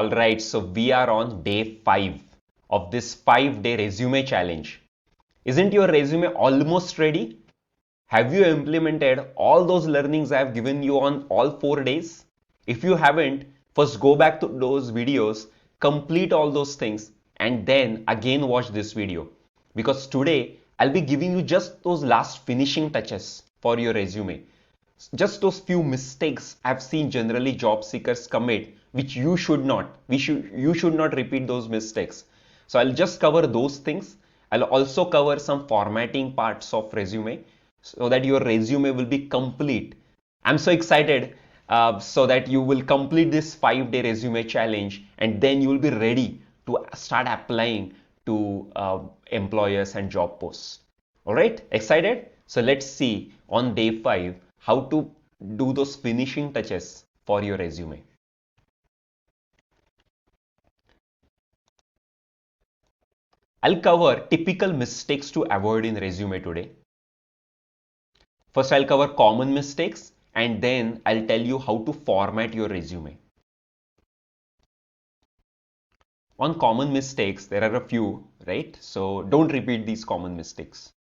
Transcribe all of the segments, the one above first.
Alright, so we are on day 5 of this 5-day resume challenge. Isn't your resume almost ready? Have you implemented all those learnings I have given you on all 4 days? If you haven't, first go back to those videos, complete all those things, and then again watch this video. Because today I'll be giving you just those last finishing touches for your resume. Just those few mistakes I've seen generally job seekers commit, which you should not. You should not repeat those mistakes. So I'll just cover those things. I'll also cover some formatting parts of resume so that your resume will be complete. I'm so excited so that you will complete this 5-day resume challenge and then you will be ready to start applying to employers and job posts. All right, excited? So let's see on day 5 how to do those finishing touches for your resume. I'll cover typical mistakes to avoid in resume today. First, I'll cover common mistakes and then I'll tell you how to format your resume. On common mistakes, there are a few, right? So don't repeat these common mistakes.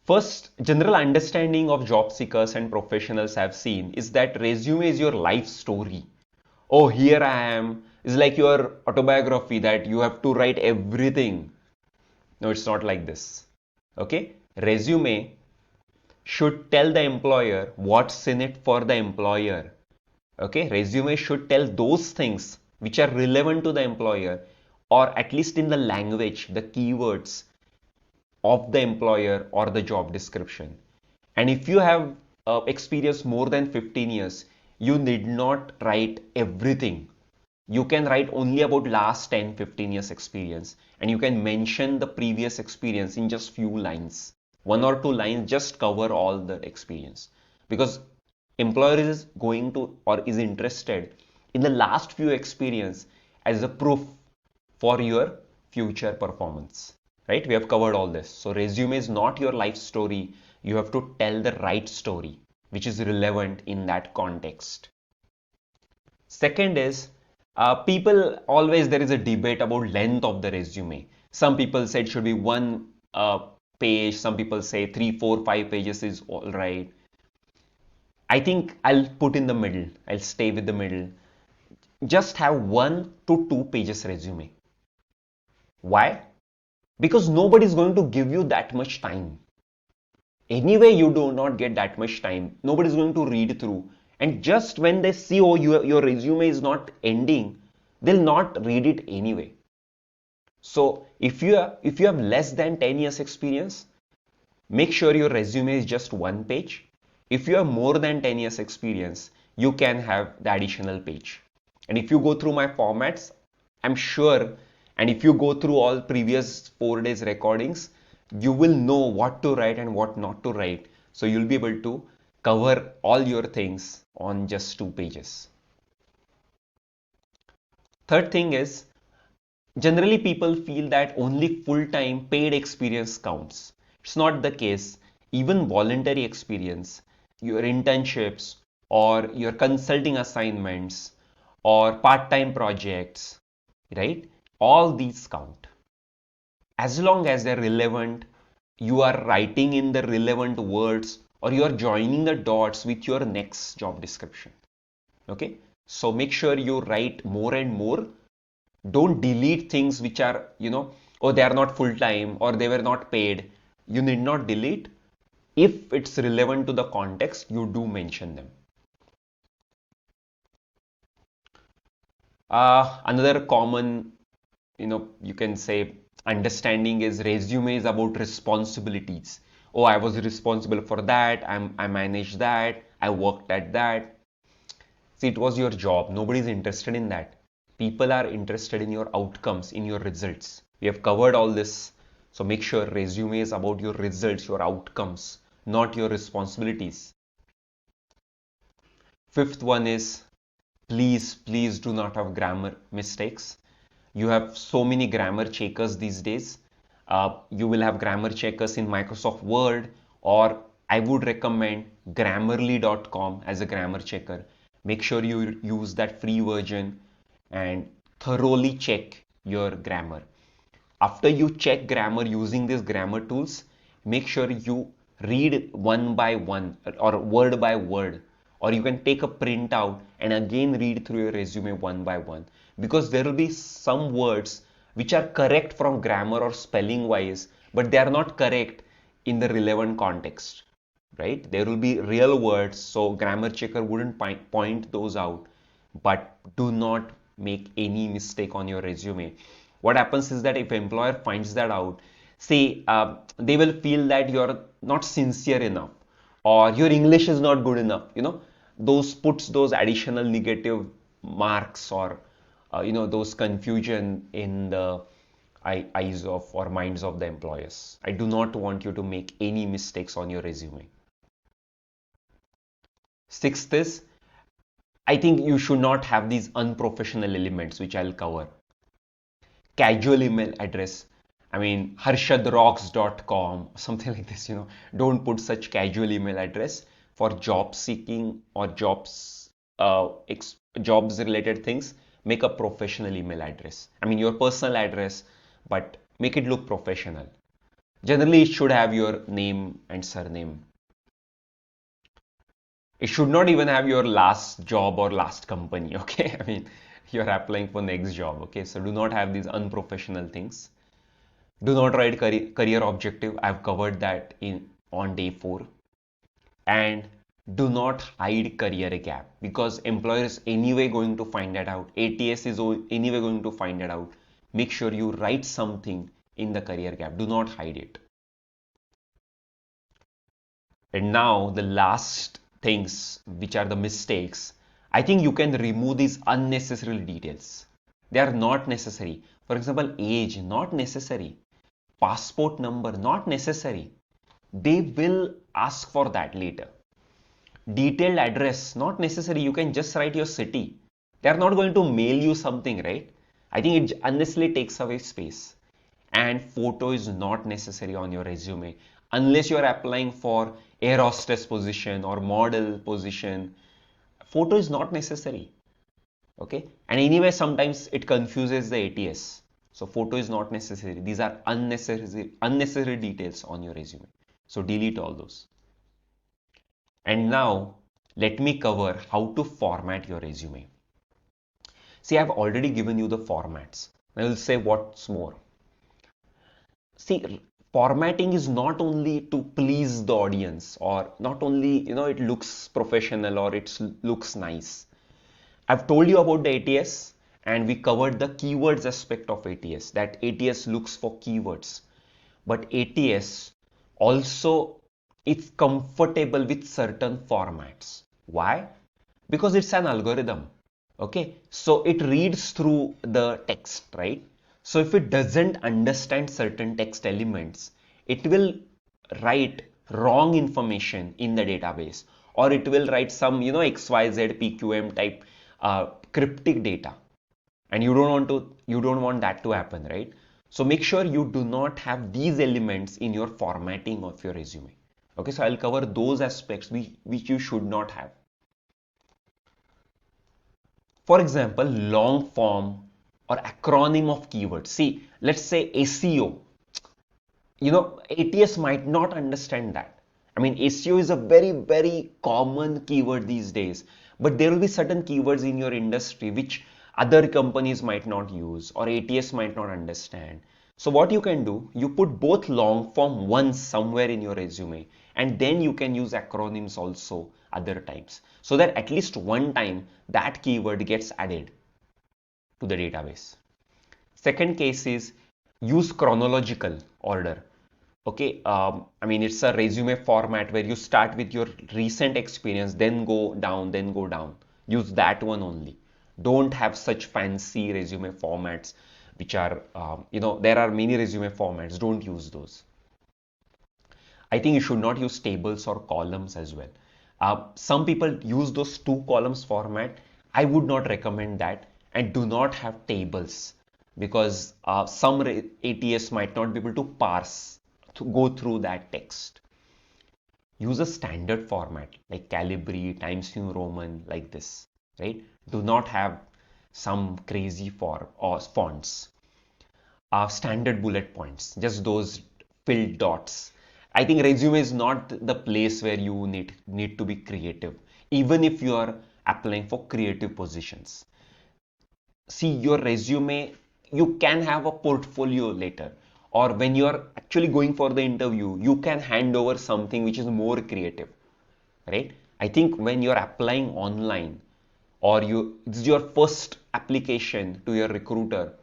First, general understanding of job seekers and professionals I've seen is that resume is your life story. Oh, here I am. It's like your autobiography that you have to write everything. No, it's not like this. Okay? Resume should tell the employer what's in it for the employer. Okay? Resume should tell those things which are relevant to the employer, or at least in the language, the keywords of the employer or the job description. And if you have experience more than 15 years, you need not write everything. You can write only about last 10-15 years experience, and you can mention the previous experience in just few lines. 1 or 2 lines just cover all the experience, because employer is going to or is interested in the last few experience as a proof for your future performance. Right? We have covered all this. So resume is not your life story. You have to tell the right story, which is relevant in that context. Second is, people always, there is a debate about length of the resume. Some people say it should be one page. Some people say 3, 4, 5 pages is all right. I think I'll put in the middle. I'll stay with the middle. Just have 1 to 2 pages resume. Why? Because nobody is going to give you that much time. Anyway, you do not get that much time. Nobody is going to read through. And just when they see, oh, your resume is not ending, they'll not read it anyway. So if you have less than 10 years experience, make sure your resume is just 1 page. If you have more than 10 years experience, you can have the additional page. And if you go through my formats, I'm sure, and if you go through all previous 4 days recordings, you will know what to write and what not to write. So you'll be able to cover all your things on just 2 pages. Third thing is, generally people feel that only full-time paid experience counts. It's not the case. Even voluntary experience, your internships or your consulting assignments or part-time projects, right? All these count. As long as they're relevant, you are writing in the relevant words, or you are joining the dots with your next job description. Okay, so make sure you write more and more. Don't delete things which are, oh, they are not full-time or they were not paid. You need not delete. If it's relevant to the context, you do mention them. Another common, you can say understanding is resume is about responsibilities. Oh, I was responsible for that. I managed that. I worked at that. See, it was your job. Nobody is interested in that. People are interested in your outcomes, in your results. We have covered all this. So make sure resume is about your results, your outcomes, not your responsibilities. Fifth one is, please do not have grammar mistakes. You have so many grammar checkers these days. You will have grammar checkers in Microsoft Word, or I would recommend grammarly.com as a grammar checker. Make sure you use that free version. and thoroughly check your grammar. After you check grammar using these grammar tools, make sure you read one by one or word by word, or you can take a printout and again read through your resume one by one, because there will be some words which are correct from grammar or spelling wise, but they are not correct in the relevant context, right? There will be real words, so grammar checker wouldn't point those out, but do not make any mistake on your resume. What happens is that if employer finds that out, say they will feel that you're not sincere enough or your English is not good enough, those puts those additional negative marks or those confusion in the eyes of or minds of the employers. I do not want you to make any mistakes on your resume. Sixth is, I think you should not have these unprofessional elements, which I'll cover. Casual email address. I mean, harshadrocks.com, something like this, Don't put such casual email address for job seeking or jobs related things. Make a professional email address. I mean, your personal address, but make it look professional. Generally, it should have your name and surname. It should not even have your last job or last company, okay? I mean, you're applying for next job, okay? So do not have these unprofessional things. Do not write career objective. I've covered that in on day 4. And do not hide career gap, because employer is anyway going to find that out. ATS is anyway going to find that out. Make sure you write something in the career gap. Do not hide it. And now the last things, which are the mistakes, I think you can remove these unnecessary details. They are not necessary. For example, age, not necessary. Passport number, not necessary. They will ask for that later. Detailed address, not necessary. You can just write your city. They are not going to mail you something, right? I think it unnecessarily takes away space. And photo is not necessary on your resume unless you are applying for air hostess position or model position. Photo is not necessary. Okay, and anyway sometimes it confuses the ATS, so photo is not necessary. These are unnecessary details on your resume, so delete all those. And now let me cover how to format your resume. See, I've already given you the formats. I will say what's more. See, formatting is not only to please the audience, or not only it looks professional or it looks nice. I've told you about the ATS, and we covered the keywords aspect of ATS, that ATS looks for keywords. But ATS also is comfortable with certain formats. Why? Because it's an algorithm. Okay, so it reads through the text, right? So if it doesn't understand certain text elements, it will write wrong information in the database, or it will write some XYZ PQM type cryptic data, and you don't want that to happen, right? So make sure you do not have these elements in your formatting of your resume. Okay, so I'll cover those aspects which you should not have. For example, long form or acronym of keywords. See, let's say SEO. ATS might not understand that. I mean, SEO is a very, very common keyword these days, but there will be certain keywords in your industry which other companies might not use or ATS might not understand. So what you can do, you put both long form once somewhere in your resume, and then you can use acronyms also other times, so that at least one time that keyword gets added to the database. Second case is use chronological order. Okay, I mean, it's a resume format where you start with your recent experience, then go down, then go down. Use that one only. Don't have such fancy resume formats, which are, there are many resume formats. Don't use those. I think you should not use tables or columns as well. Some people use those two columns format. I would not recommend that, and do not have tables, because some ATS might not be able to parse to go through that text. Use a standard format like Calibri, Times New Roman, like this, right? Do not have some crazy for or fonts, standard bullet points, just those filled dots. I think resume is not the place where you need to be creative, even if you are applying for creative positions. See, your resume, you can have a portfolio later, or when you're actually going for the interview, you can hand over something which is more creative, right? I think when you're applying online, or it's your first application to your recruiter,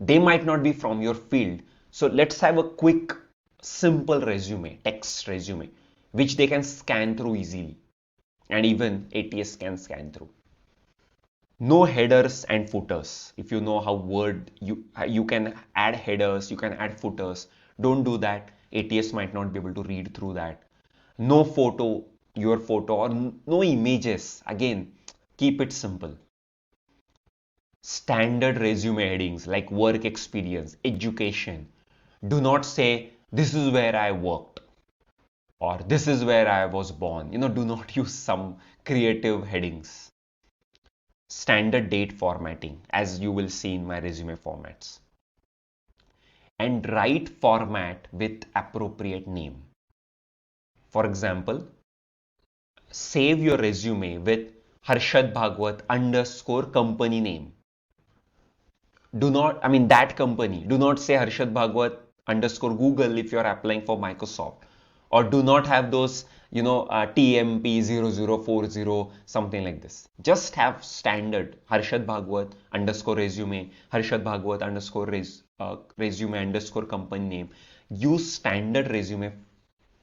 they might not be from your field. So let's have a quick simple resume, text resume, which they can scan through easily, and even ATS can scan through. No headers and footers. If you know how Word, you can add headers, you can add footers. Don't do that. ATS might not be able to read through that. No photo, your photo, or no images. Again, keep it simple. Standard resume headings like work experience, education. Do not say this is where I worked or this is where I was born. Do not use some creative headings. Standard date formatting, as you will see in my resume formats. And write format with appropriate name. For example, save your resume with Harshad Bhagwat underscore company name. Do not, I mean, that company. Do not say Harshad Bhagwat underscore Google if you're applying for Microsoft. Or do not have those, TMP0040, something like this. Just have standard Harshad Bhagwat underscore resume, Harshad Bhagwat underscore resume underscore company name. Use standard resume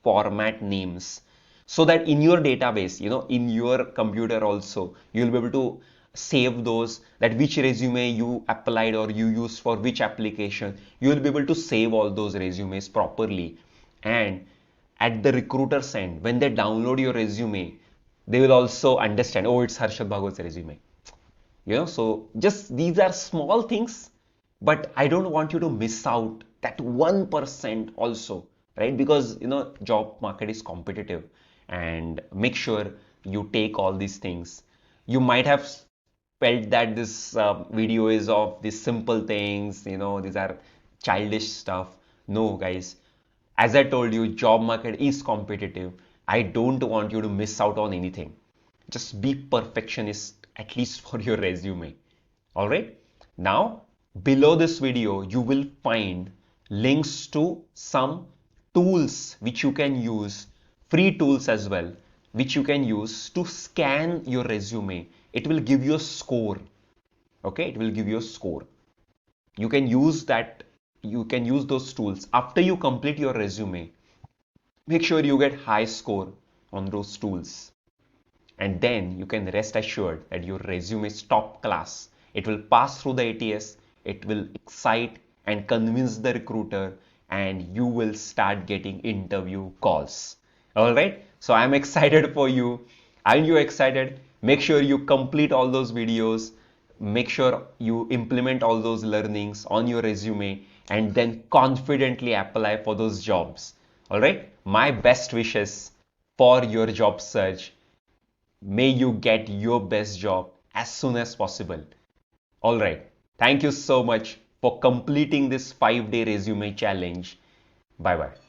format names so that in your database, in your computer also, you'll be able to save those, that which resume you applied or you used for which application. You will be able to save all those resumes properly, and at the recruiter's end, when they download your resume, they will also understand, oh, it's Harshad Bhagwat's resume. So just these are small things, but I don't want you to miss out that 1% also, right? Because job market is competitive, and make sure you take all these things. You might have felt that this video is of these simple things, these are childish stuff. No, guys, as I told you, job market is competitive. I don't want you to miss out on anything. Just be perfectionist, at least for your resume. All right. Now, below this video, you will find links to some tools which you can use, free tools as well, which you can use to scan your resume. It will give you a score. Okay, it will give you a score. You can use that. You can use those tools after you complete your resume. Make sure you get high score on those tools, and then you can rest assured that your resume is top class. It will pass through the ATS, it will excite and convince the recruiter, and you will start getting interview calls. All right, so I'm excited for you. Aren't you excited? Make sure you complete all those videos, make sure you implement all those learnings on your resume, and then confidently apply for those jobs. All right, my best wishes for your job search. May you get your best job as soon as possible. All right. Thank you so much for completing this 5-day resume challenge. Bye bye.